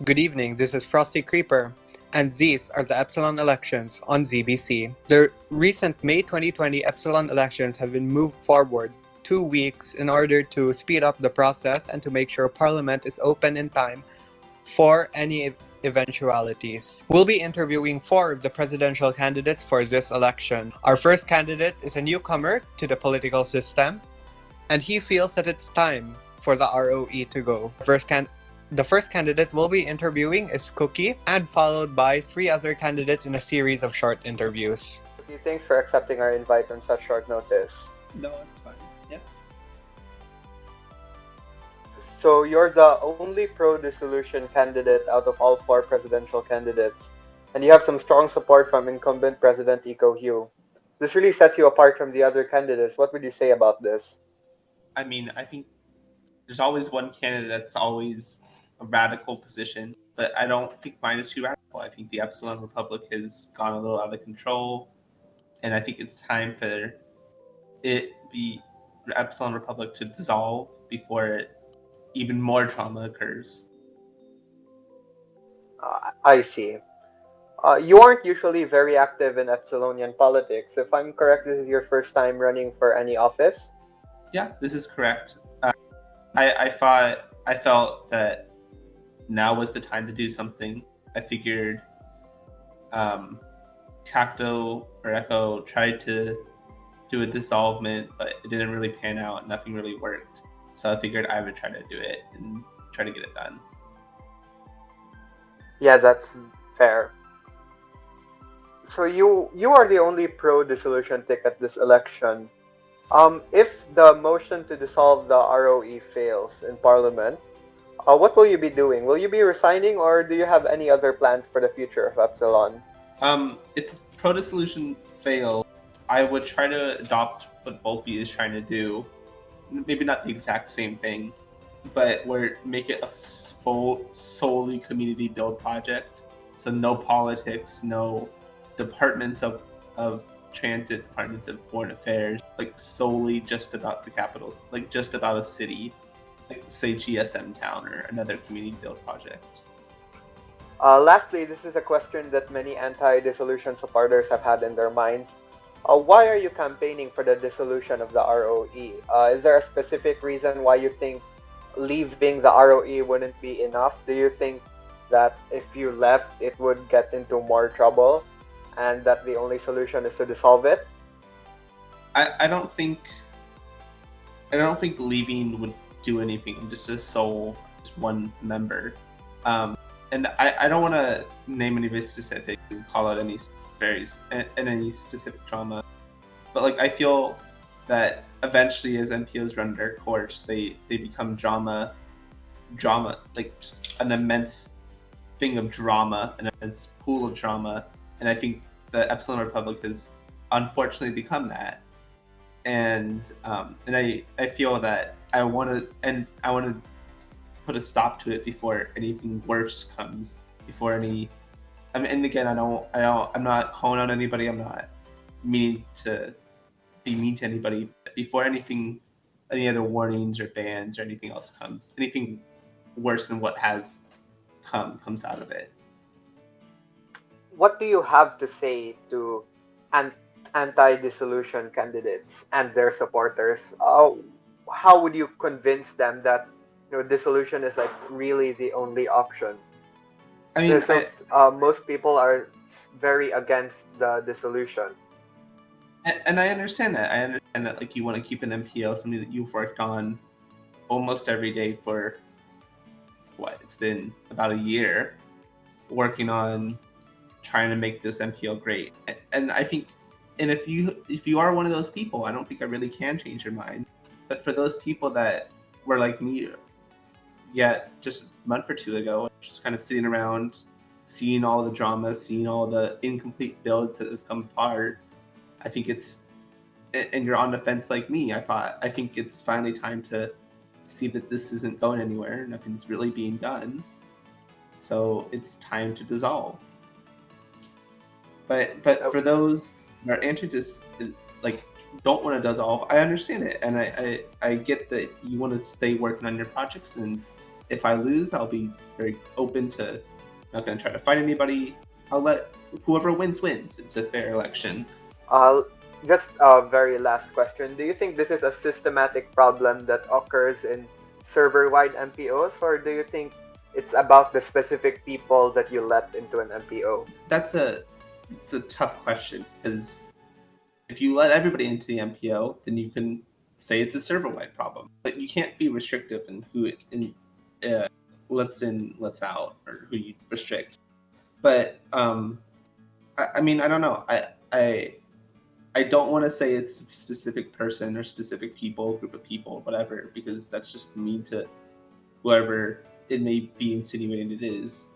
Good evening, this is Frosty Creeper, and these are the Epsilon Elections on ZBC. The recent May 2020 Epsilon elections have been moved forward 2 weeks in order to speed up the process and to make sure Parliament is open in time for any eventualities. We'll be interviewing 4 of the presidential candidates for this election. Our first candidate is a newcomer to the political system, and he feels that it's time for the ROE to go. The first candidate we'll be interviewing is Cookie, and followed by 3 other candidates in a series of short interviews. Cookie, thanks for accepting our invite on such short notice. No, it's fine. Yeah. So you're the only pro-dissolution candidate out of all 4 presidential candidates, and you have some strong support from incumbent President Iko Hugh. This really sets you apart from the other candidates. What would you say about this? I mean, I think there's always one candidate that's always a radical position, but I don't think mine is too radical. I think the Epsilon Republic has gone a little out of control, and I think it's time for the Epsilon Republic to dissolve before even more trauma occurs. I see. You aren't usually very active in Epsilonian politics. If I'm correct, this is your first time running for any office? Yeah, this is correct. I felt that now was the time to do something. I figured Cacto or Echo tried to do a dissolvement, but it didn't really pan out. Nothing really worked. So I figured I would try to do it and try to get it done. Yeah, that's fair. So you are the only pro-dissolution ticket this election. If the motion to dissolve the ROE fails in Parliament, what will you be doing? Will you be resigning, or do you have any other plans for the future of Epsilon? If pro-dissolution fails, I would try to adopt what Vulpy is trying to do. Maybe not the exact same thing, but make it a solely community build project. So no politics, no departments of transit, departments of foreign affairs, like solely just about the capitals, like just about a city, like say GSM Town or another community build project. Lastly, this is a question that many anti-dissolution supporters have had in their minds. Why are you campaigning for the dissolution of the ROE? Is there a specific reason why you think leaving the ROE wouldn't be enough? Do you think that if you left, it would get into more trouble, and that the only solution is to dissolve it? I don't think leaving would do anything. I'm just one member. And I don't want to name anybody specific and call out any any specific drama, but like I feel that eventually as MPOs run their course, they become drama, like an immense thing of drama, an immense pool of drama, and I think the Epsilon Republic has unfortunately become that, and I feel that I want to put a stop to it before anything worse comes. And again, I'm not calling out anybody. I'm not meaning to be mean to anybody. Before any other warnings or bans or anything else comes, anything worse than what has comes out of it. What do you have to say to anti-dissolution candidates and their supporters? How would you convince them that dissolution is like really the only option? I mean, most people are very against the dissolution. And I understand that. I understand that, like, you want to keep an MPO, something that you've worked on almost every day for it's been about a year, working on trying to make this MPO great. And I think, and if you are one of those people, I don't think I really can change your mind. But for those people that were like me, yet just a month or 2 ago, just kind of sitting around, seeing all the drama, seeing all the incomplete builds that have come apart, I think and you're on the fence like me, I think it's finally time to see that this isn't going anywhere, nothing's really being done. So it's time to dissolve. But for those that are like don't want to dissolve, I understand it, and I get that you want to stay working on your projects, and if I lose, I'll be very open to not going to try to fight anybody. I'll let whoever wins wins. It's a fair election. Just a very last question. Do you think this is a systematic problem that occurs in server-wide MPOs, or do you think it's about the specific people that you let into an MPO? It's a tough question, because if you let everybody into the MPO, then you can say it's a server-wide problem. But you can't be restrictive in who lets in, lets out, or who you restrict. But I mean, I don't know. I don't want to say it's a specific person or specific people, group of people, whatever, because that's just mean to whoever it may be insinuating it is.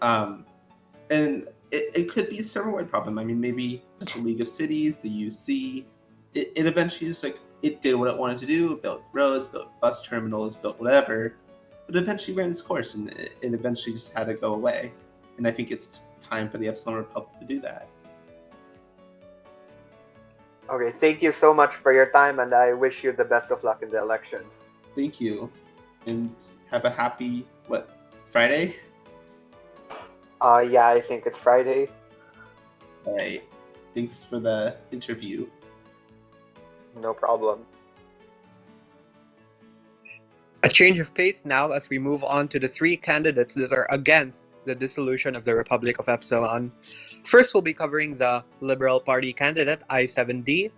And it could be a server-wide problem. I mean, maybe the League of Cities, the UC, it eventually just like, it did what it wanted to do, built roads, built bus terminals, built whatever, but eventually ran its course, and it eventually just had to go away. And I think it's time for the Epsilon Republic to do that. Okay, thank you so much for your time, and I wish you the best of luck in the elections. Thank you, and have a happy, Friday? Yeah, I think it's Friday. All right. Thanks for the interview. No problem. A change of pace now as we move on to the three candidates that are against the dissolution of the Republic of Epsilon. First, we'll be covering the Liberal Party candidate, I7D,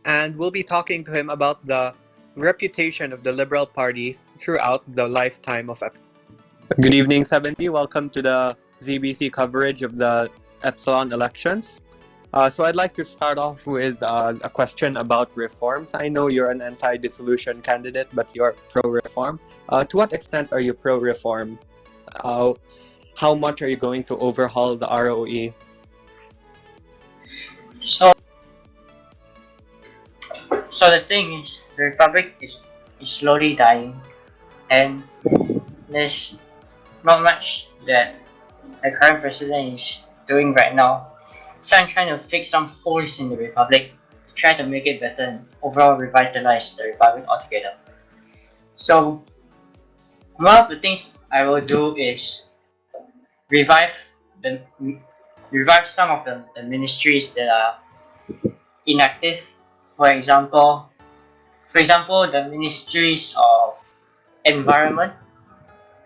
and we'll be talking to him about the reputation of the Liberal Party throughout the lifetime of Epsilon. Good evening, 7D. Welcome to the ZBC coverage of the Epsilon elections. So I'd like to start off with a question about reforms. I know you're an anti-dissolution candidate, but you're pro-reform. To what extent are you pro-reform? How much are you going to overhaul the ROE? So the thing is, the Republic is slowly dying, and there's not much that the current president is doing right now. So I'm trying to fix some holes in the Republic, try to make it better and overall revitalize the Republic altogether. So one of the things I will do is revive some of the ministries that are inactive. For example, the ministries of environment.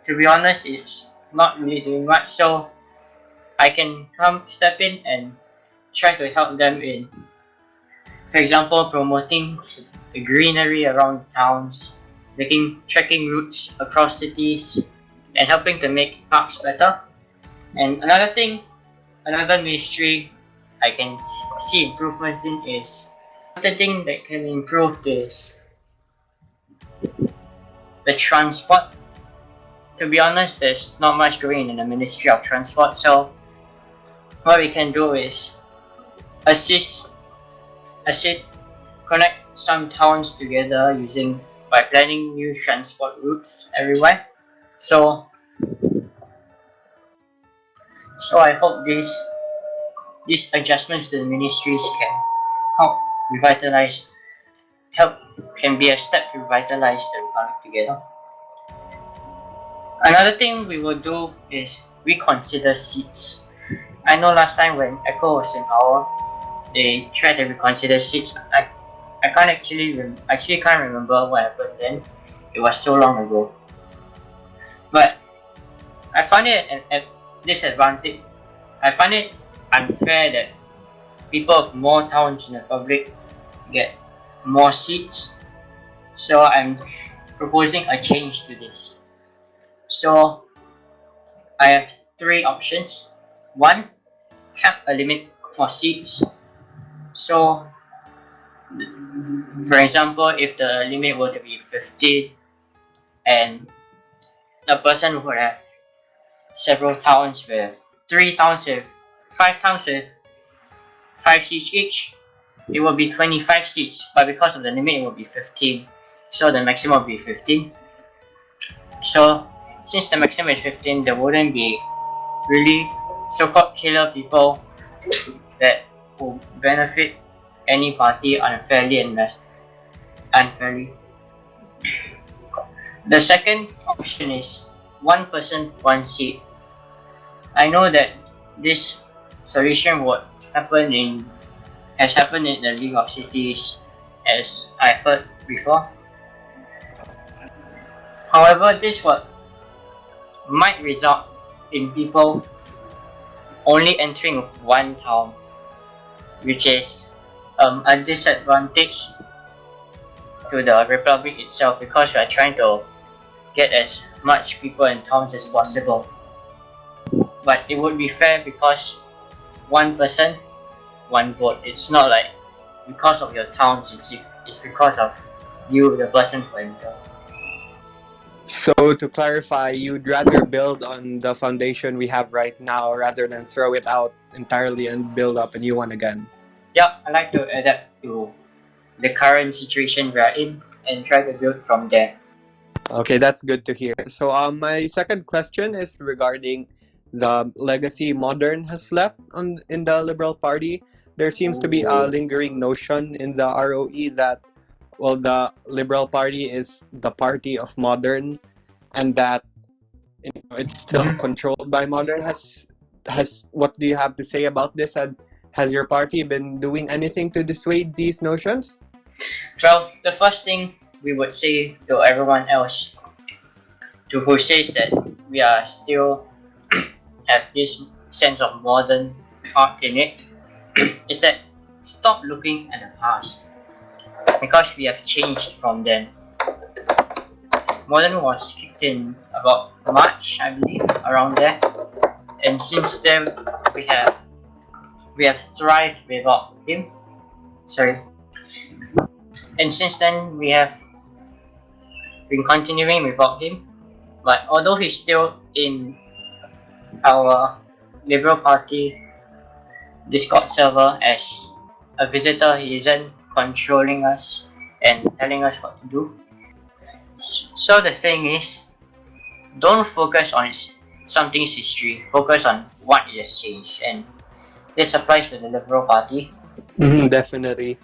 To be honest, it's not really doing much, so I can step in and try to help them in, for example, promoting the greenery around towns, making trekking routes across cities, and helping to make parks better. And another ministry I can see improvements in is, another thing that can improve is the transport. To be honest, there's not much going in the Ministry of Transport, so what we can do is assist connect some towns together by planning new transport routes everywhere. So I hope these adjustments to the ministries can be a step to revitalize the Republic together. Another thing we will do is reconsider seats. I know last time when Echo was in power, they tried to reconsider seats. I can't remember what happened then. It was so long ago. But I find it a disadvantage. I find it unfair that people of more towns in the Republic get more seats. So I'm proposing a change to this. So I have three options. One, cap a limit for seats. So, for example, if the limit were to be 50 and a person would have several towns with 5 towns with 5 seats each, it will be 25 seats, but because of the limit it will be 15, so the maximum will be 15. So since the maximum is 15, there wouldn't be really so-called killer people that will benefit any party unfairly. The second option is one person, one seat. I know that this solution has happened in the League of Cities, as I've heard before. However, this might result in people only entering one town, which is a disadvantage to the Republic itself, because we are trying to get as much people in towns as possible. But it would be fair because one person, one vote. It's not like because of your towns, it's because of you, the person who enter. So to clarify, you'd rather build on the foundation we have right now rather than throw it out entirely and build up a new one again. Yeah, I like to adapt to the current situation we are in and try to build from there. Okay, that's good to hear. So my second question is regarding the legacy modern has left in the Liberal Party. There seems to be a lingering notion in the ROE that, well, the Liberal Party is the party of modern, and that it's still controlled by modern. Has What do you have to say about this? And has your party been doing anything to dissuade these notions? Well, the first thing we would say to everyone else who says that we are still have this sense of modern art in it is that stop looking at the past, because we have changed from then. Modern was kicked in about March, I believe, around there, and since then we have thrived without him. And since then we have been continuing without him. But although he's still in our Liberal Party Discord server as a visitor, he isn't controlling us and telling us what to do. So the thing is, don't focus on something's history, focus on what it has changed, and this applies to the Liberal Party. Definitely.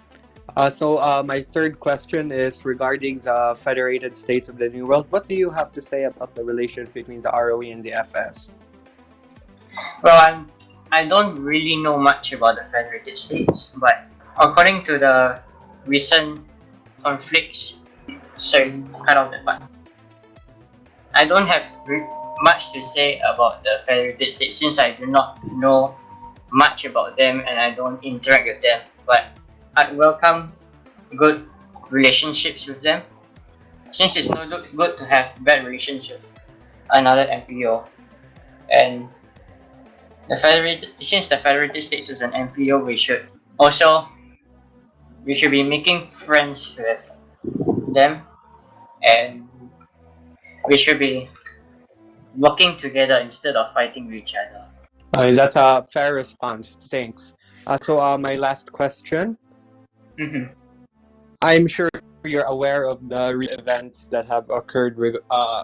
So my third question is regarding the Federated States of the New World. What do you have to say about the relations between the ROE and the FS? Well, I don't really know much about the Federated States, but according to the recent conflicts, cut off the part. I don't have much to say about the Federated States since I do not know much about them and I don't interact with them. But I'd welcome good relationships with them, since it's no good to have bad relations with another MPO. And since the Federated States is an MPO, we should be making friends with them, and we should be working together instead of fighting with each other. That's a fair response. Thanks. So my last question. I'm sure you're aware of the events that have occurred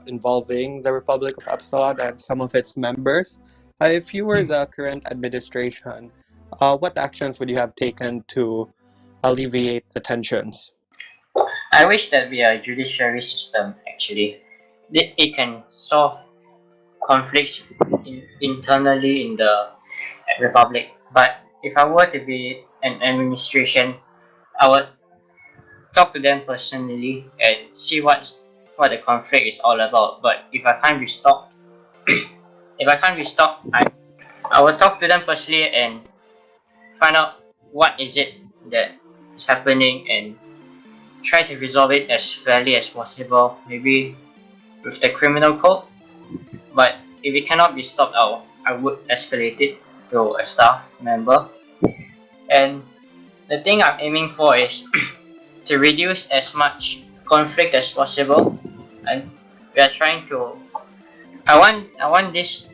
involving the Republic of Epsilon and some of its members. If you were the current administration, what actions would you have taken to alleviate the tensions? I wish that we are a judiciary system, actually. It can solve conflicts internally in the Republic. But if I were to be an administration, I would talk to them personally and see what the conflict is all about. But if I can't be stopped, I will talk to them personally and find out what is it that is happening and try to resolve it as fairly as possible, maybe with the criminal code. But if it cannot be stopped, I would escalate it to a staff member. And the thing I'm aiming for is to reduce as much conflict as possible. And we are trying to. I want this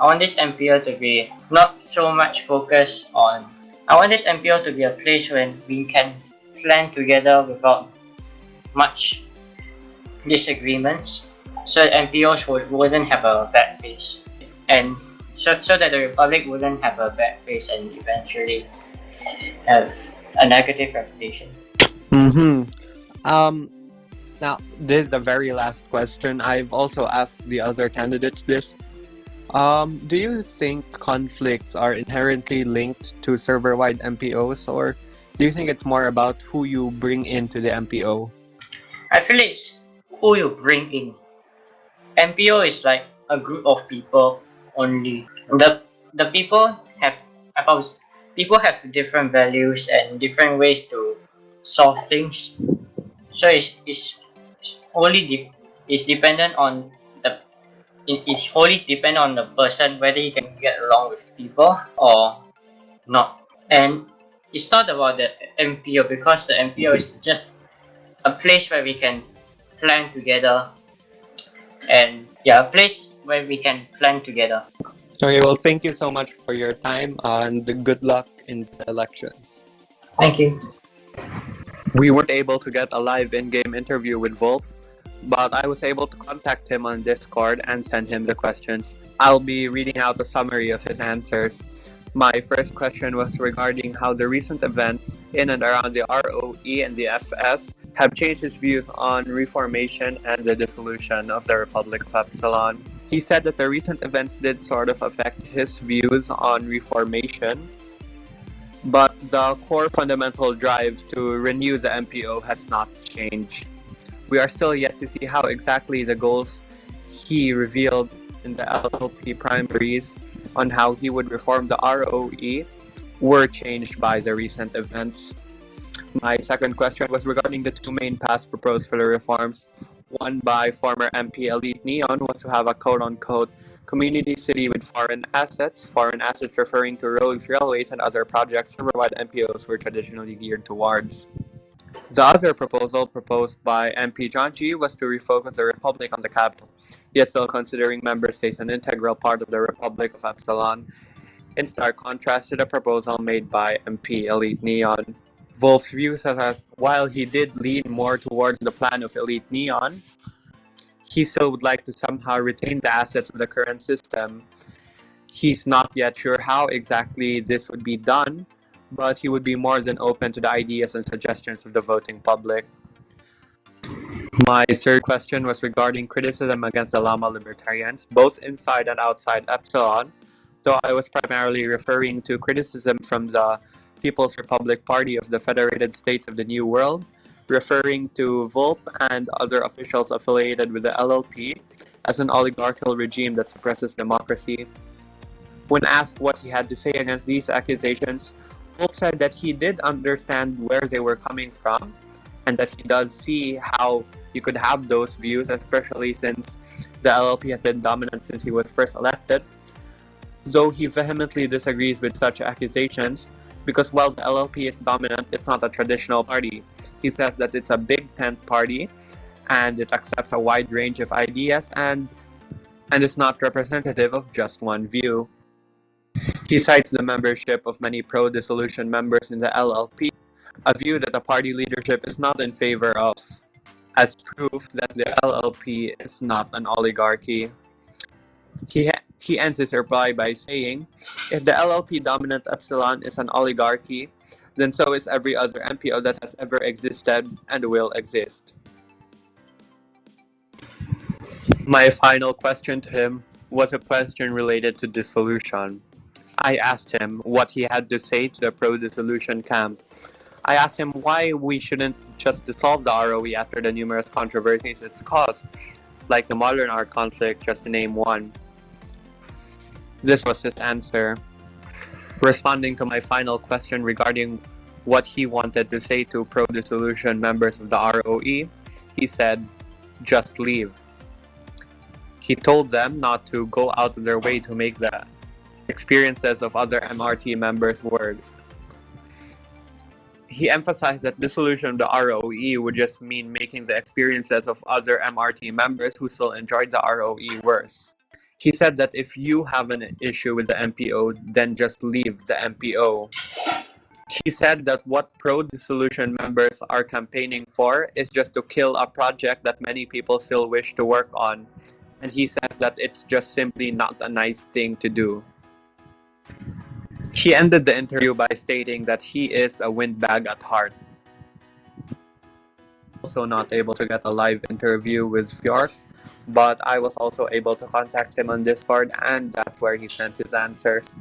MPO to be not so much focused on. I want this MPO to be a place where we can plan together without much disagreements, so that MPOs wouldn't have a bad face, and so that the Republic wouldn't have a bad face and eventually have a negative reputation. Now, this is the very last question. I've also asked the other candidates this. Do you think conflicts are inherently linked to server-wide MPOs, or do you think it's more about who you bring into the MPO? I feel it's who you bring in. MPO is like a group of people only. The people have people have different values and different ways to solve things. So it's wholly it's dependent on the it's wholly dependent on the person whether you can get along with people or not. And it's not about the MPO because the MPO is just a place where we can plan together and yeah, a place where we can plan together. Okay, well, thank you so much for your time and good luck in the elections. Thank you. We weren't able to get a live in-game interview with Volp, but I was able to contact him on Discord and send him the questions. I'll be reading out a summary of his answers. My first question was regarding how the recent events in and around the ROE and the FS have changed his views on reformation and the dissolution of the Republic of Epsilon. He said that the recent events did sort of affect his views on reformation, but the core fundamental drive to renew the MPO has not changed. We are still yet to see how exactly the goals he revealed in the LLP primaries on how he would reform the ROE were changed by the recent events. My second question was regarding the two main past proposed filler reforms. One by former MP Elite Neon was to have a quote-unquote community city with foreign assets referring to roads, railways, and other projects server-wide MPOs were traditionally geared towards. The other proposal proposed by MP John G was to refocus the Republic on the capital, yet still considering member states an integral part of the Republic of Epsilon, in stark contrast to the proposal made by MP Elite Neon. Volp's views are that while he did lean more towards the plan of Elite Neon, he still would like to somehow retain the assets of the current system. He's not yet sure how exactly this would be done, but he would be more than open to the ideas and suggestions of the voting public. My third question was regarding criticism against the Llama Libertarians, both inside and outside Epsilon, though I was primarily referring to criticism from the People's Republic Party of the Federated States of the New World, referring to Volp and other officials affiliated with the LLP as an oligarchical regime that suppresses democracy. When asked what he had to say against these accusations, Volp said that he did understand where they were coming from, and that he does see how you could have those views, especially since the LLP has been dominant since he was first elected. Though he vehemently disagrees with such accusations, because while the LLP is dominant, it's not a traditional party. He says that it's a big tent party, and it accepts a wide range of ideas, and is not representative of just one view. He cites the membership of many pro-dissolution members in the LLP, a view that the party leadership is not in favor of, as proof that the LLP is not an oligarchy. He ends his reply by saying, if the LLP dominant Epsilon is an oligarchy, then so is every other MPO that has ever existed and will exist. My final question to him was a question related to dissolution. I asked him what he had to say to the pro-dissolution camp. I asked him why we shouldn't just dissolve the ROE after the numerous controversies it's caused, like the modern art conflict, just to name one. This was his answer. Responding to my final question regarding what he wanted to say to pro-dissolution members of the ROE, he said, just leave. He told them not to go out of their way to make the experiences of other MRT members worse. He emphasized that dissolution of the ROE would just mean making the experiences of other MRT members who still enjoyed the ROE worse. He said that if you have an issue with the MPO, then just leave the MPO. He said that what pro-dissolution members are campaigning for is just to kill a project that many people still wish to work on, and he says that it's just simply not a nice thing to do. He ended the interview by stating that he is a windbag at heart. also not able to get a live interview with Fjord, but I was also able to contact him on Discord, and that's where he sent his answers.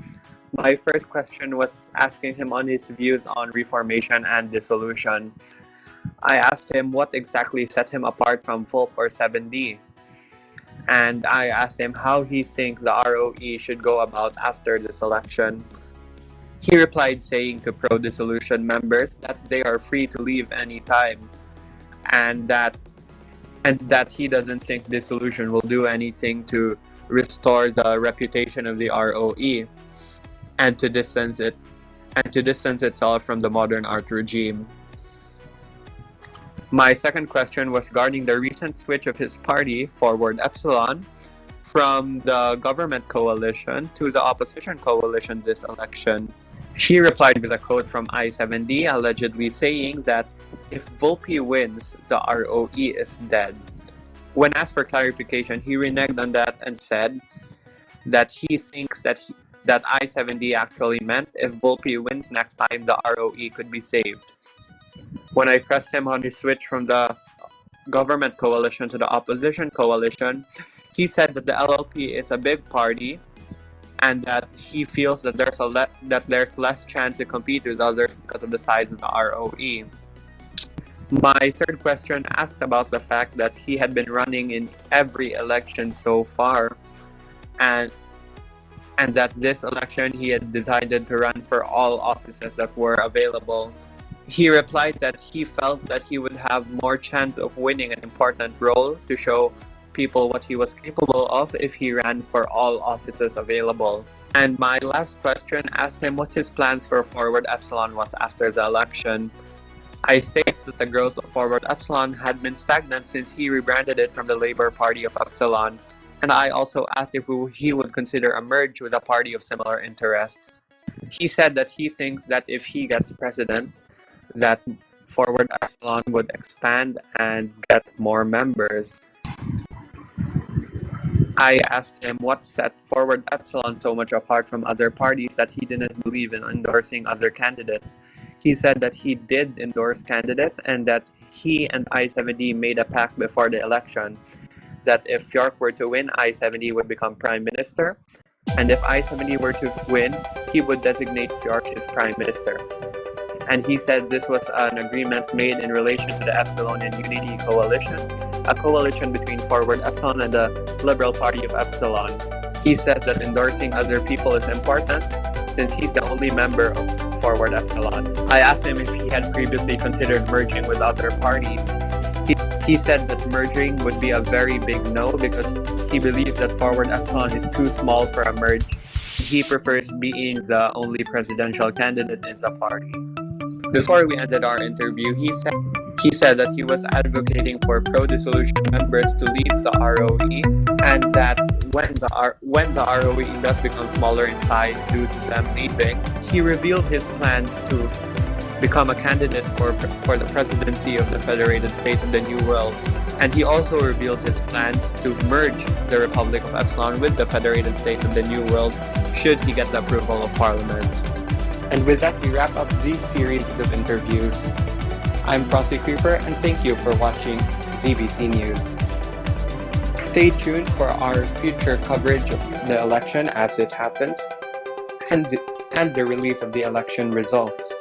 My first question was asking him on his views on reformation and dissolution. I asked him what exactly set him apart from Fulp or 7D, and I asked him how he thinks the ROE should go about after this election. He replied saying to pro-dissolution members that they are free to leave anytime, and that he doesn't think dissolution will do anything to restore the reputation of the ROE and to distance itself from the modern art regime. My second question was regarding the recent switch of his party, Forward Epsilon, from the government coalition to the opposition coalition this election. He replied with a quote from I-7D, allegedly saying that if Vulpi wins, the ROE is dead. When asked for clarification, he reneged on that and said that he thinks that I-7D actually meant if Vulpi wins next time, the ROE could be saved. When I pressed him on his switch from the government coalition to the opposition coalition, he said that the LLP is a big party and that he feels that there's less chance to compete with others because of the size of the ROE. My third question asked about the fact that he had been running in every election so far, and that this election he had decided to run for all offices that were available. He replied that he felt that he would have more chance of winning an important role to show people what he was capable of if he ran for all offices available. And my last question asked him what his plans for Forward Epsilon was after the election. I stated that the growth of Forward Epsilon had been stagnant since he rebranded it from the Labour Party of Epsilon, and I also asked if he would consider a merge with a party of similar interests. He said that he thinks that if he gets president, that Forward Epsilon would expand and get more members. I asked him what set Forward Epsilon so much apart from other parties that he didn't believe in endorsing other candidates. He said that he did endorse candidates and that he and I-70 made a pact before the election that if Fjord were to win, I-70 would become Prime Minister, and if I-70 were to win, he would designate Fjord his Prime Minister. And he said this was an agreement made in relation to the Epsilonian Unity Coalition, a coalition between Forward Epsilon and the Liberal Party of Epsilon. He said that endorsing other people is important since he's the only member of Forward Epsilon. I asked him if he had previously considered merging with other parties. He said that merging would be a very big no because he believes that Forward Epsilon is too small for a merge. He prefers being the only presidential candidate in the party. Before we ended our interview, he said that he was advocating for pro-dissolution members to leave the ROE, and that when the ROE does become smaller in size due to them leaving, he revealed his plans to become a candidate for the presidency of the Federated States of the New World. And he also revealed his plans to merge the Republic of Epsilon with the Federated States of the New World should he get the approval of Parliament. And with that, we wrap up this series of interviews. I'm Frosty Creeper, and thank you for watching ZBC News. Stay tuned for our future coverage of the election as it happens, and the release of the election results.